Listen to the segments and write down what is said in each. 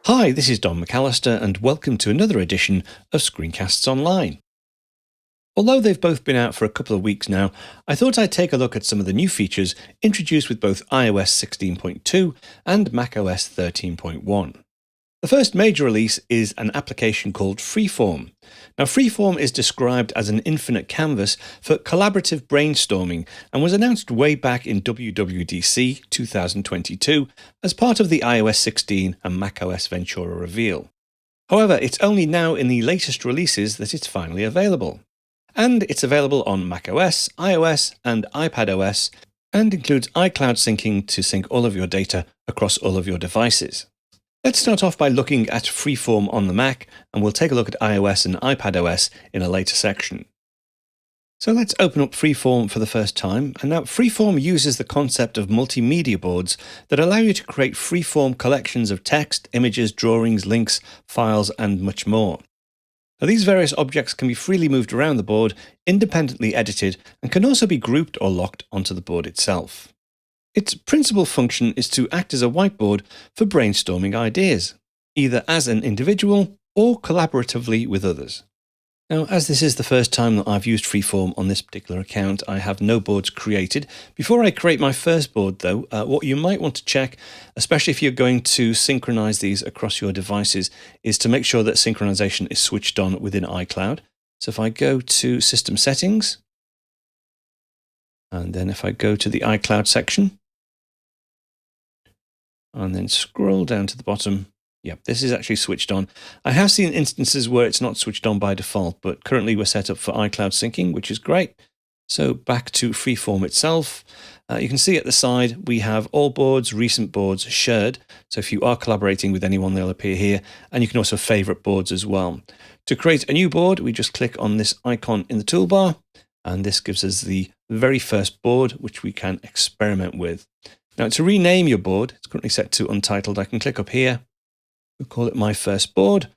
Hi, this is Don McAllister and welcome to another edition of Screencasts Online. Although they've both been out for a couple of weeks now, I thought I'd take a look at some of the new features introduced with both iOS 16.2 and macOS 13.1. The first major release is an application called Freeform. Now, Freeform is described as an infinite canvas for collaborative brainstorming and was announced way back in WWDC 2022 as part of the iOS 16 and macOS Ventura reveal. However, it's only now in the latest releases that it's finally available. And it's available on macOS, iOS, and iPadOS, and includes iCloud syncing to sync all of your data across all of your devices. Let's start off by looking at Freeform on the Mac, and we'll take a look at iOS and iPadOS in a later section. So let's open up Freeform for the first time, and now Freeform uses the concept of multimedia boards that allow you to create freeform collections of text, images, drawings, links, files, and much more. Now, these various objects can be freely moved around the board, independently edited, and can also be grouped or locked onto the board itself. Its principal function is to act as a whiteboard for brainstorming ideas, either as an individual or collaboratively with others. Now, as this is the first time that I've used Freeform on this particular account, I have no boards created. Before I create my first board, though, what you might want to check, especially if you're going to synchronize these across your devices, is to make sure that synchronization is switched on within iCloud. So if I go to System Settings, and then if I go to the iCloud section, and then scroll down to the bottom. Yep, this is actually switched on. I have seen instances where it's not switched on by default, but currently we're set up for iCloud syncing, which is great. So back to Freeform itself. You can see at the side we have all boards, recent boards, shared. So if you are collaborating with anyone, they'll appear here. And you can also favorite boards as well. To create a new board, we just click on this icon in the toolbar, and this gives us the very first board, which we can experiment with. Now, to rename your board, it's currently set to Untitled. I can click up here. We'll call it My First Board.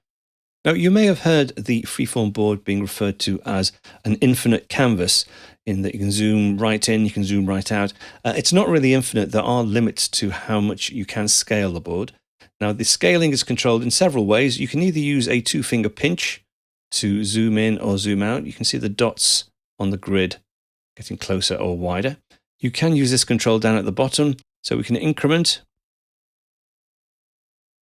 Now, you may have heard the Freeform board being referred to as an infinite canvas, in that you can zoom right in, you can zoom right out. It's not really infinite. There are limits to how much you can scale the board. Now, the scaling is controlled in several ways. You can either use a two-finger pinch to zoom in or zoom out. You can see the dots on the grid getting closer or wider. You can use this control down at the bottom. So we can increment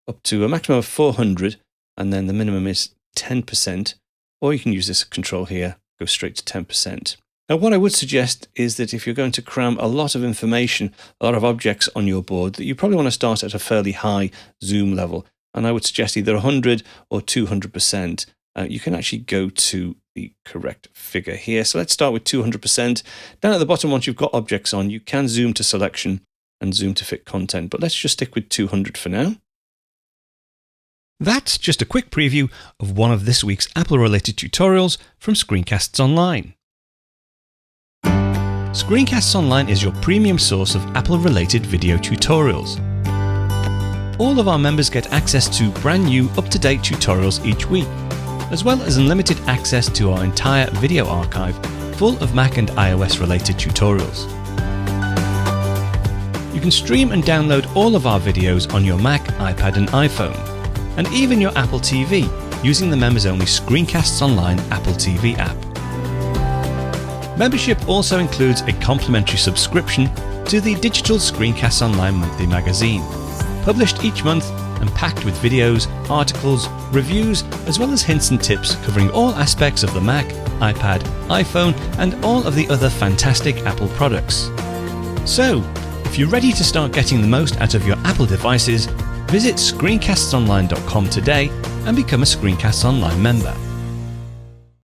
up to a maximum of 400, and then the minimum is 10%, or you can use this control here, go straight to 10%. Now, what I would suggest is that if you're going to cram a lot of information, a lot of objects on your board, that you probably want to start at a fairly high zoom level. And I would suggest either 100 or 200%. You can actually go to the correct figure here. So let's start with 200%. Down at the bottom, once you've got objects on, you can zoom to selection and zoom to fit content, but let's just stick with 200 for now. That's just a quick preview of one of this week's Apple-related tutorials from Screencasts Online. Screencasts Online is your premium source of Apple-related video tutorials. All of our members get access to brand new, up-to-date tutorials each week, as well as unlimited access to our entire video archive full of Mac and iOS-related tutorials. You can stream and download all of our videos on your Mac, iPad and iPhone, and even your Apple TV using the members-only Screencasts Online Apple TV app. Membership also includes a complimentary subscription to the digital Screencasts Online monthly magazine, published each month and packed with videos, articles, reviews, as well as hints and tips covering all aspects of the Mac, iPad, iPhone, and all of the other fantastic Apple products. So, if you're ready to start getting the most out of your Apple devices, visit screencastsonline.com today and become a Screencasts Online member.